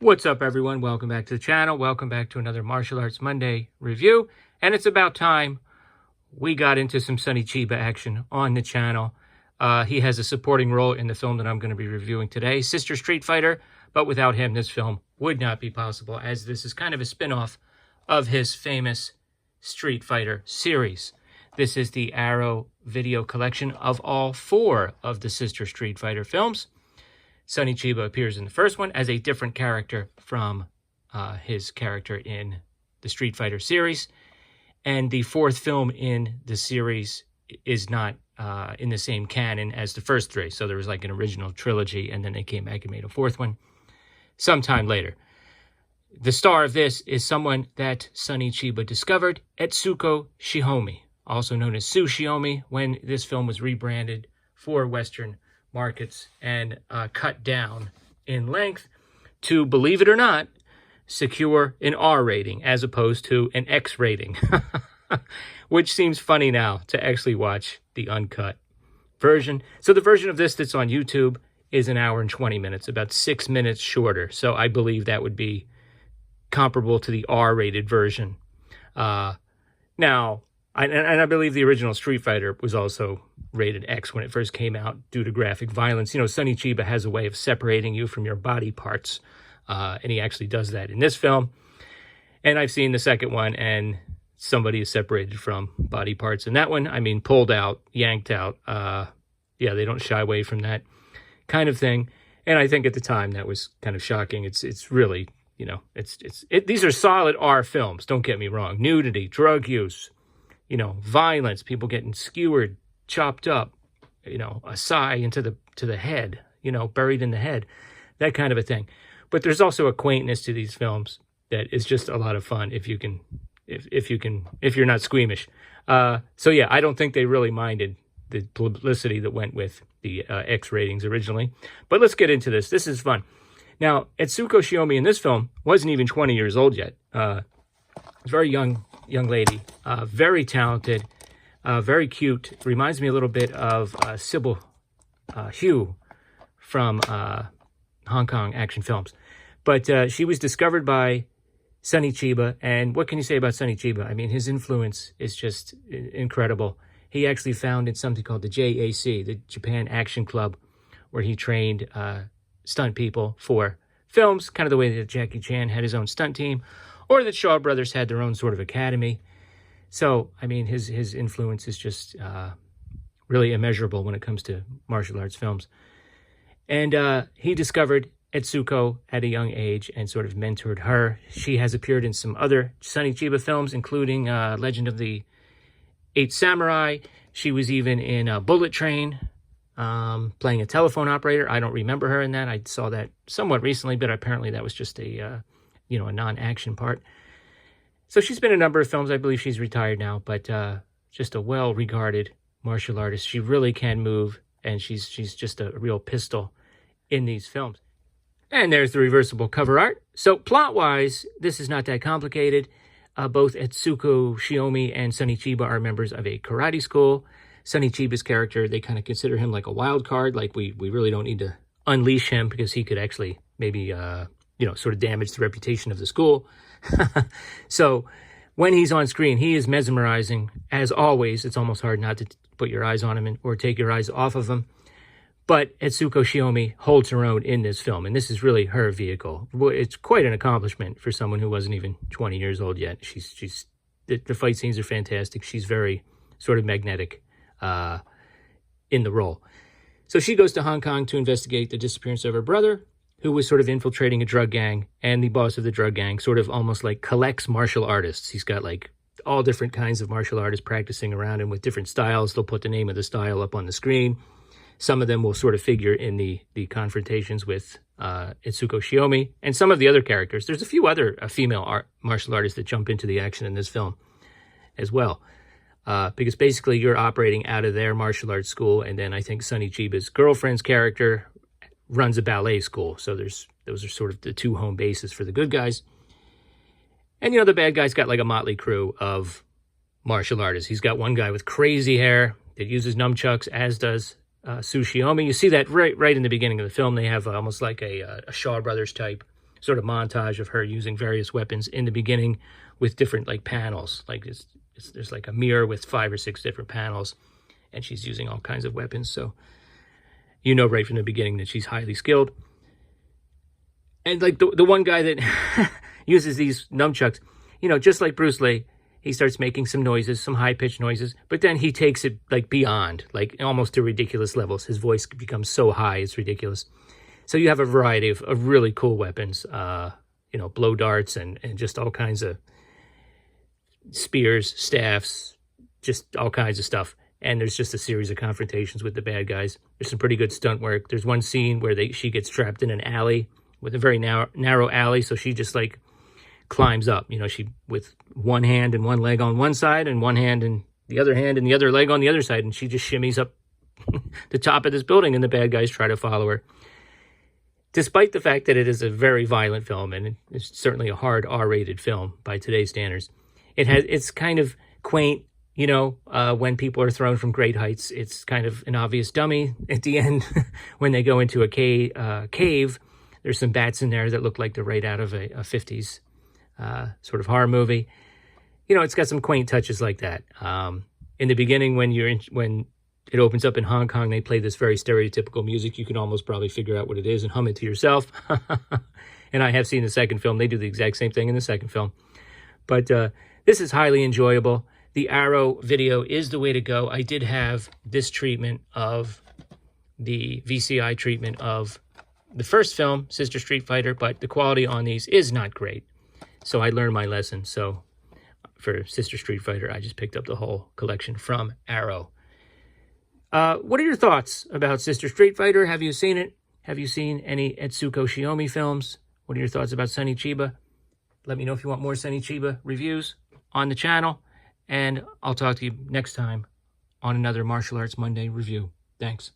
What's up, everyone? Welcome back to the channel. Welcome back to another Martial Arts Monday review. And it's about time we got into some Sonny Chiba action on the channel. He has a supporting role in the film that I'm going to be reviewing today, Sister Street Fighter. But without him, this film would not be possible, as this is kind of a spin-off of his famous Street Fighter series. This is the Arrow video collection of all 4 of the Sister Street Fighter films. Sonny Chiba appears in the first one as a different character from his character in the Street Fighter series. And the 4th film in the series is not in the same canon as the first 3. So there was like an original trilogy, and then they came back and made a 4th one sometime later. The star of this is someone that Sonny Chiba discovered, Etsuko Shihomi, also known as Sue Shihomi, when this film was rebranded for Western markets and cut down in length to, believe it or not, secure an R rating as opposed to an X rating, which seems funny now to actually watch the uncut version. So the version of this that's on YouTube is 1 hour and 20 minutes, about 6 minutes shorter. So I believe that would be comparable to the R-rated version. Now, I believe the original Street Fighter was also rated X when it first came out due to graphic violence. You know, Sonny Chiba has a way of separating you from your body parts, and he actually does that in this film. And I've seen the second one, and somebody is separated from body parts in that one. I mean, pulled out, yanked out. Yeah, they don't shy away from that kind of thing. And I think at the time that was kind of shocking. It's really, you know, these are solid R films. Don't get me wrong. Nudity, drug use, you know, violence, people getting skewered, chopped up, you know, a sigh into the head, you know, buried in the head, that kind of a thing. But there's also a quaintness to these films that is just a lot of fun if you're not squeamish. So yeah, I don't think they really minded the publicity that went with the X ratings originally. But let's get into this. This is fun. Now, Etsuko Shihomi in this film wasn't even 20 years old yet. Very young lady, very talented, very cute. Reminds me a little bit of Sybil Hugh from Hong Kong action films. But she was discovered by Sonny Chiba. And what can you say about Sonny Chiba? I mean, his influence is just incredible. He actually founded something called the JAC, the Japan Action Club, where he trained stunt people for films, kind of the way that Jackie Chan had his own stunt team, or that Shaw Brothers had their own sort of academy. So, I mean, his influence is just really immeasurable when it comes to martial arts films. And he discovered Etsuko at a young age and sort of mentored her. She has appeared in some other Sonny Chiba films, including Legend of the Eight Samurai. She was even in Bullet Train, playing a telephone operator. I don't remember her in that. I saw that somewhat recently, but apparently that was just a non-action part. So she's been in a number of films. I believe she's retired now, but just a well-regarded martial artist. She really can move, and she's just a real pistol in these films. And there's the reversible cover art. So plot-wise, this is not that complicated. Both Etsuko Shihomi and Sonny Chiba are members of a karate school. Sonny Chiba's character, they kind of consider him like a wild card. Like, we really don't need to unleash him because he could actually maybe, sort of damage the reputation of the school. So when he's on screen, he is mesmerizing. As always, it's almost hard not to put your eyes on him or take your eyes off of him. But Etsuko Shihomi holds her own in this film, and this is really her vehicle. It's quite an accomplishment for someone who wasn't even 20 years old yet. The fight scenes are fantastic. She's very sort of magnetic in the role. So she goes to Hong Kong to investigate the disappearance of her brother, who was sort of infiltrating a drug gang, and the boss of the drug gang sort of almost like collects martial artists. He's got like all different kinds of martial artists practicing around him with different styles. They'll put the name of the style up on the screen. Some of them will sort of figure in the confrontations with Etsuko Shihomi and some of the other characters. There's a few other female martial artists that jump into the action in this film as well. Because basically you're operating out of their martial arts school, and then I think Sonny Chiba's girlfriend's character runs a ballet school. So those are sort of the 2 home bases for the good guys. And, you know, the bad guy's got like a motley crew of martial artists. He's got one guy with crazy hair that uses nunchucks, as does Sue Shihomi. You see that right in the beginning of the film. They have almost like a Shaw Brothers type sort of montage of her using various weapons in the beginning with different like panels. Like there's like a mirror with 5 or 6 different panels, and she's using all kinds of weapons. So you know right from the beginning that she's highly skilled. And like the one guy that uses these nunchucks, you know, just like Bruce Lee, he starts making some noises, some high-pitched noises, but then he takes it like beyond, like almost to ridiculous levels. His voice becomes so high, it's ridiculous. So you have a variety of really cool weapons, you know, blow darts and just all kinds of spears, staffs, just all kinds of stuff. And there's just a series of confrontations with the bad guys. There's some pretty good stunt work. There's one scene where she gets trapped in an alley with a very narrow alley, so she just like climbs up, you know, she with one hand and one leg on one side and one hand and the other leg on the other side, and she just shimmies up the top of this building, and the bad guys try to follow her. Despite the fact that it is a very violent film, and it's certainly a hard R-rated film by today's standards, it's kind of quaint, you know, when people are thrown from great heights. It's kind of an obvious dummy at the end when they go into a cave. There's some bats in there that look like they're right out of a 50s sort of horror movie. You know, it's got some quaint touches like that. In the beginning, when it opens up in Hong Kong, they play this very stereotypical music. You can almost probably figure out what it is and hum it to yourself. And I have seen the second film. They do the exact same thing in the second film. But this is highly enjoyable. The Arrow video is the way to go. I did have this treatment of the VCI treatment of the first film, Sister Street Fighter, but the quality on these is not great. So I learned my lesson. So for Sister Street Fighter, I just picked up the whole collection from Arrow. What are your thoughts about Sister Street Fighter? Have you seen it? Have you seen any Etsuko Shihomi films? What are your thoughts about Sonny Chiba? Let me know if you want more Sonny Chiba reviews on the channel. And I'll talk to you next time on another Martial Arts Monday review. Thanks.